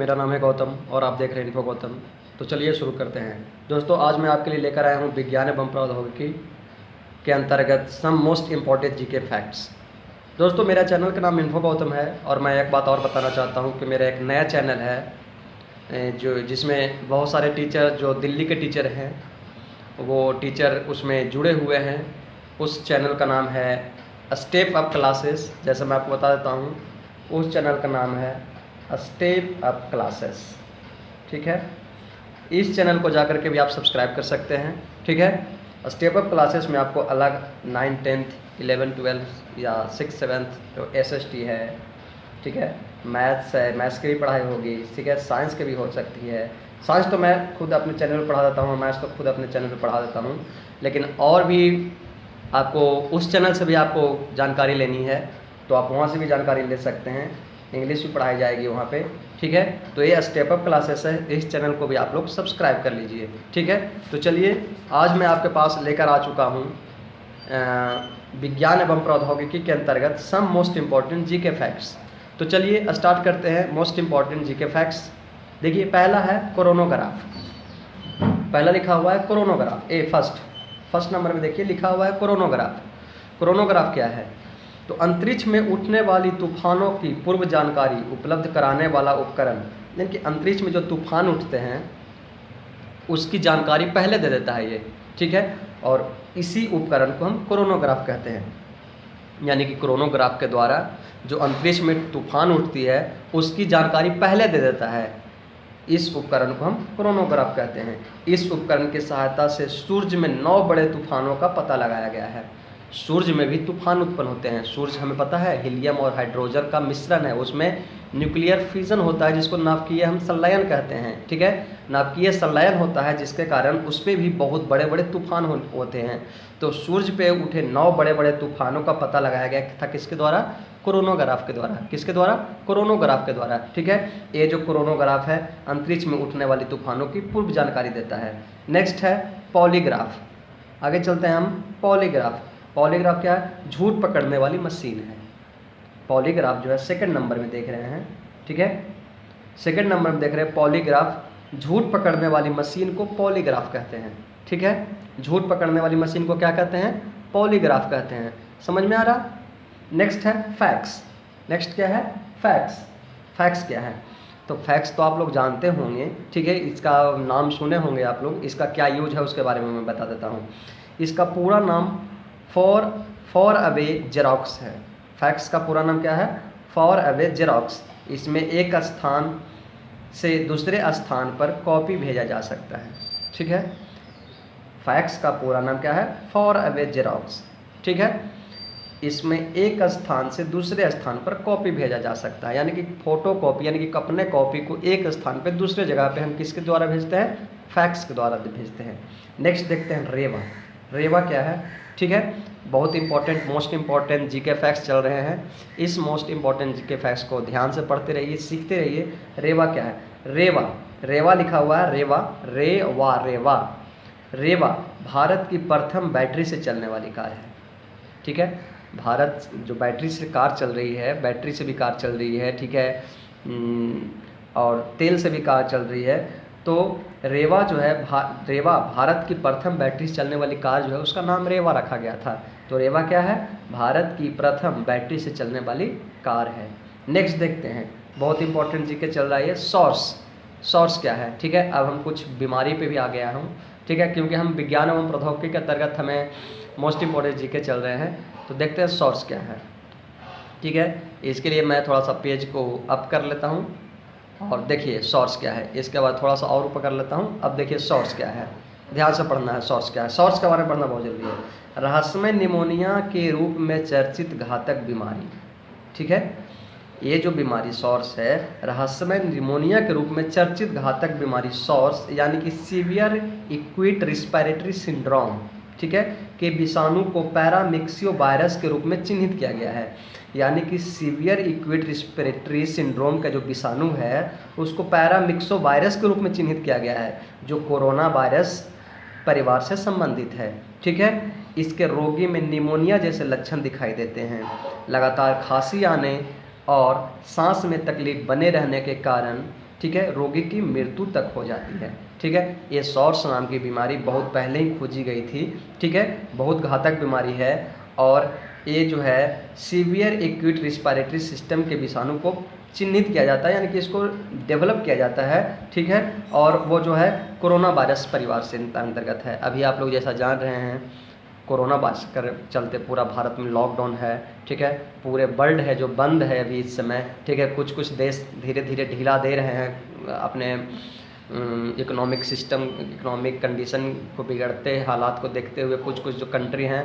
मेरा नाम है गौतम और आप देख रहे हैं इन्फो गौतम। तो चलिए शुरू करते हैं। दोस्तों, आज मैं आपके लिए लेकर आया हूँ विज्ञान एवं प्रौद्योगिकी के अंतर्गत some most important GK facts. दोस्तों, मेरा चैनल का नाम इन्फो गौतम है और मैं एक बात और बताना चाहता हूँ कि मेरा एक नया चैनल है जो जिसमें बहुत सारे टीचर जो दिल्ली के टीचर हैं वो टीचर उसमें जुड़े हुए हैं। उस चैनल का नाम है स्टेप अप क्लासेस। जैसे मैं आपको बता देता हूँ, उस चैनल का नाम है स्टेप अप क्लासेस। ठीक है, इस चैनल को जाकर के भी आप सब्सक्राइब कर सकते हैं। ठीक है, स्टेप अप क्लासेस में आपको अलग 9, 10th, 11, 12 या 6, 7th तो SST है। ठीक है, मैथ्स है, मैथ्स की भी पढ़ाई होगी। ठीक है, साइंस की भी हो सकती है। साइंस तो मैं खुद अपने चैनल पर पढ़ा देता हूँ, मैथ्स तो खुद अपने चैनल पर पढ़ा देता हूँ। लेकिन और भी आपको उस चैनल से भी आपको जानकारी लेनी है तो आप वहाँ से भी जानकारी ले सकते हैं। इंग्लिश भी पढ़ाई जाएगी वहाँ पे। ठीक है, तो ये स्टेप अप क्लासेस है, इस चैनल को भी आप लोग सब्सक्राइब कर लीजिए। ठीक है, तो चलिए आज मैं आपके पास लेकर आ चुका हूँ विज्ञान एवं प्रौद्योगिकी के अंतर्गत some most important GK facts. तो चलिए स्टार्ट करते हैं मोस्ट इम्पॉर्टेंट जीके फैक्ट्स। देखिए, पहला है कोरोनोग्राफ। पहला लिखा हुआ है कोरोनोग्राफ, फर्स्ट नंबर में देखिए लिखा हुआ है कोरोनोग्राफ। कोरोनोग्राफ क्या है? तो अंतरिक्ष में उठने वाली तूफानों की पूर्व जानकारी उपलब्ध कराने वाला उपकरण। यानी कि अंतरिक्ष में जो तूफान उठते हैं उसकी जानकारी पहले दे देता है ये। ठीक है, और इसी उपकरण को हम कोरोनोग्राफ कहते हैं। यानी कि कोरोनोग्राफ के द्वारा जो अंतरिक्ष में तूफान उठती है उसकी जानकारी पहले दे देता है। इस उपकरण को हम कोरोनोग्राफ कहते हैं। इस उपकरण की सहायता से सूर्य में 9 बड़े तूफानों का पता लगाया गया है। सूर्य में भी तूफान उत्पन्न होते हैं। सूर्य हमें पता है हीलियम और हाइड्रोजन का मिश्रण है, उसमें न्यूक्लियर फिजन होता है जिसको नाभिकीय हम संलयन कहते हैं। ठीक है, नाभिकीय संलयन होता है जिसके कारण उस पर भी बहुत बड़े बड़े तूफान होते हैं। तो सूर्य पे उठे 9 बड़े बड़े तूफानों का पता लगाया गया था किसके द्वारा? कोरोनोग्राफ के द्वारा। किसके द्वारा? कोरोनोग्राफ के द्वारा। ठीक है, ये जो कोरोनोग्राफ है अंतरिक्ष में उठने वाली तूफानों की पूर्व जानकारी देता है। नेक्स्ट है पॉलीग्राफ। आगे चलते हैं हम। पॉलीग्राफ। पॉलीग्राफ क्या है? झूठ पकड़ने वाली मशीन है। पॉलीग्राफ जो है सेकंड नंबर में देख रहे हैं। ठीक है, सेकंड नंबर में देख रहे हैं पॉलीग्राफ। झूठ पकड़ने वाली मशीन को पॉलीग्राफ कहते हैं। ठीक है, झूठ पकड़ने वाली मशीन को क्या कहते हैं? पॉलीग्राफ कहते हैं। समझ में आ रहा? नेक्स्ट है फैक्स। नेक्स्ट क्या है? फैक्स। फैक्स क्या है? तो फैक्स तो आप लोग जानते होंगे। ठीक है, इसका नाम सुने होंगे आप लोग। इसका क्या यूज है उसके बारे में मैं बता देता हूँ। इसका पूरा नाम फॉर अवे जेरॉक्स है। फैक्स का पूरा नाम क्या है? For away xerox. इसमें एक स्थान से दूसरे स्थान पर कॉपी भेजा जा सकता है। ठीक है, फैक्स का पूरा नाम क्या है? For away xerox. ठीक है, इसमें एक स्थान से दूसरे स्थान पर कॉपी भेजा जा सकता है। यानी कि फोटो कॉपी, यानी कि अपने कॉपी को एक स्थान पर दूसरे जगह पे हम किसके द्वारा भेजते हैं? फैक्स के द्वारा भेजते हैं। नेक्स्ट देखते हैं रेवा। रेवा क्या है? ठीक है, बहुत important most important GK facts चल रहे हैं। इस मोस्ट इंपॉर्टेंट जीके फैक्ट्स को ध्यान से पढ़ते रहिए, सीखते रहिए। रेवा क्या है? रेवा, रेवा लिखा हुआ है रेवा, रेवा। रेवा भारत की प्रथम बैटरी से चलने वाली कार है। ठीक है, भारत जो बैटरी से कार चल रही है, बैटरी से भी कार चल रही है। ठीक है, और तेल से भी कार चल रही है। तो रेवा जो है रेवा भारत की प्रथम बैटरी से चलने वाली कार जो है उसका नाम रेवा रखा गया था। तो रेवा क्या है? भारत की प्रथम बैटरी से चलने वाली कार है। नेक्स्ट देखते हैं, बहुत इंपॉर्टेंट जीके चल रहा है सॉर्स। सॉर्स क्या है? ठीक है, अब हम कुछ बीमारी पे भी आ गया हूँ। ठीक है, क्योंकि हम विज्ञान एवं प्रौद्योगिकी के अंतर्गत हमें मोस्ट इंपॉर्टेंट जीके चल रहे हैं। तो देखते हैं सॉर्स क्या है। ठीक है, इसके लिए मैं थोड़ा सा पेज को अप कर लेता हूँ और देखिए सॉर्स क्या है। इसके बाद थोड़ा सा और ऊपर कर लेता हूँ। अब देखिए सॉर्स क्या है, ध्यान से पढ़ना है। सॉर्स क्या है? सॉर्स के बारे में पढ़ना बहुत जरूरी है। रहस्यमय निमोनिया के रूप में चर्चित घातक बीमारी। ठीक है, ये जो बीमारी सॉर्स है, रहस्यमय निमोनिया के रूप में चर्चित घातक बीमारी सॉर्स यानी कि सीवियर एक्यूट रिस्पिरेटरी सिंड्रोम। ठीक है, के विषाणु को पैरामिक्सियो वायरस के रूप में चिन्हित किया गया है। यानी कि सीवियर एक्यूट रिस्पिरेटरी सिंड्रोम का जो विषाणु है उसको पैरामिक्सो वायरस के रूप में चिन्हित किया गया है, जो कोरोना वायरस परिवार से संबंधित है। ठीक है, इसके रोगी में निमोनिया जैसे लक्षण दिखाई देते हैं। लगातार खांसी आने और सांस में तकलीफ बने रहने के कारण ठीक है, रोगी की मृत्यु तक हो जाती है। ठीक है, ये सॉर्स नाम की बीमारी बहुत पहले ही खोजी गई थी। ठीक है, बहुत घातक बीमारी है और ये जो है सीवियर एक्यूट रिस्पायरेटरी सिस्टम के विषाणु को चिन्हित किया जाता है, यानी कि इसको डेवलप किया जाता है। ठीक है, और वो जो है कोरोना वायरस परिवार से अंतर्गत है। अभी आप लोग जैसा जान रहे हैं कोरोना वायरस कर चलते पूरा भारत में लॉकडाउन है। ठीक है, पूरे वर्ल्ड है जो बंद है अभी इस समय। ठीक है, कुछ कुछ देश धीरे धीरे ढीला दे रहे हैं अपने इकोनॉमिक कंडीशन को बिगड़ते हालात को देखते हुए कुछ कुछ जो कंट्री हैं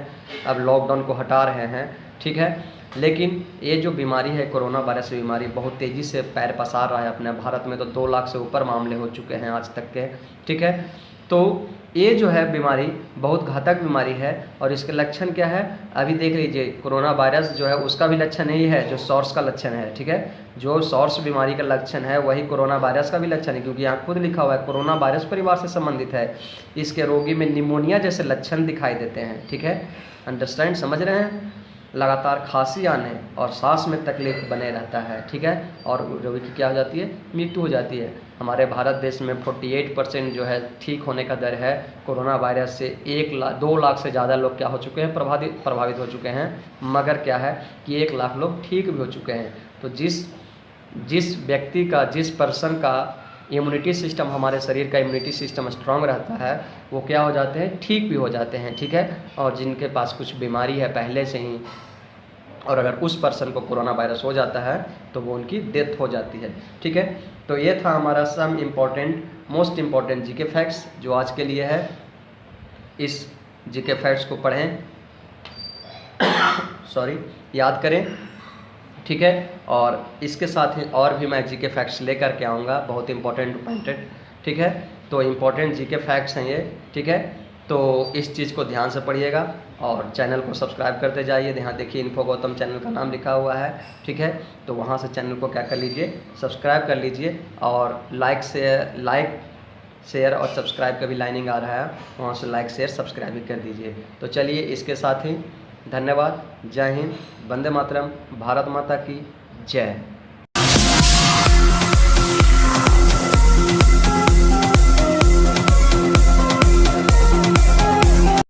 अब लॉकडाउन को हटा रहे हैं। ठीक है, लेकिन ये जो बीमारी है कोरोना वायरस बीमारी बहुत तेज़ी से पैर पसार रहा है अपने भारत में। तो 2 लाख से ऊपर मामले हो चुके हैं आज तक के। ठीक है, तो ये जो है बीमारी बहुत घातक बीमारी है और इसके लक्षण क्या है अभी देख लीजिए। कोरोना वायरस जो है उसका भी लक्षण यही है जो सॉर्स का लक्षण है। ठीक है, जो सॉर्स बीमारी का लक्षण है वही कोरोना वायरस का भी लक्षण है, क्योंकि यहाँ खुद लिखा हुआ है कोरोना वायरस परिवार से संबंधित है। इसके रोगी में निमोनिया जैसे लक्षण दिखाई देते हैं। ठीक है, अंडरस्टैंड, समझ रहे हैं। लगातार खांसी आने और सांस में तकलीफ बने रहता है। ठीक है, और रोगी की क्या हो जाती है, मृत्यु हो जाती है। हमारे भारत देश में 48% जो है ठीक होने का दर है कोरोना वायरस से। 2 लाख से ज़्यादा लोग क्या हो चुके हैं, प्रभावित हो चुके हैं। मगर क्या है कि 1 लाख लोग ठीक भी हो चुके हैं। तो जिस व्यक्ति का, जिस पर्सन का इम्यूनिटी सिस्टम, हमारे शरीर का इम्यूनिटी सिस्टम स्ट्रांग रहता है वो क्या हो जाते हैं, ठीक भी हो जाते हैं। ठीक है, और जिनके पास कुछ बीमारी है पहले से ही और अगर उस पर्सन को कोरोना वायरस हो जाता है तो वो उनकी डेथ हो जाती है। ठीक है, तो ये था हमारा some most important GK facts जो आज के लिए है। इस जीके फैक्ट्स को पढ़ें याद करें। ठीक है, और इसके साथ ही और भी मैं जीके फैक्ट्स लेकर के आऊँगा, बहुत इंपॉर्टेंट पॉइंटेड। ठीक है, तो इम्पॉर्टेंट जीके फैक्ट्स हैं ये। ठीक है, तो इस चीज़ को ध्यान से पढ़िएगा और चैनल को सब्सक्राइब करते जाइए। यहाँ देखिए इन्फो गौतम चैनल का नाम लिखा हुआ है। ठीक है, तो वहाँ से चैनल को क्या कर लीजिए, सब्सक्राइब कर लीजिए और लाइक शेयर और सब्सक्राइब का भी लाइनिंग आ रहा है, वहाँ से लाइक शेयर सब्सक्राइब भी कर दीजिए। तो चलिए इसके साथ ही धन्यवाद, जय हिंद, वंदे मातरम, भारत माता की जय।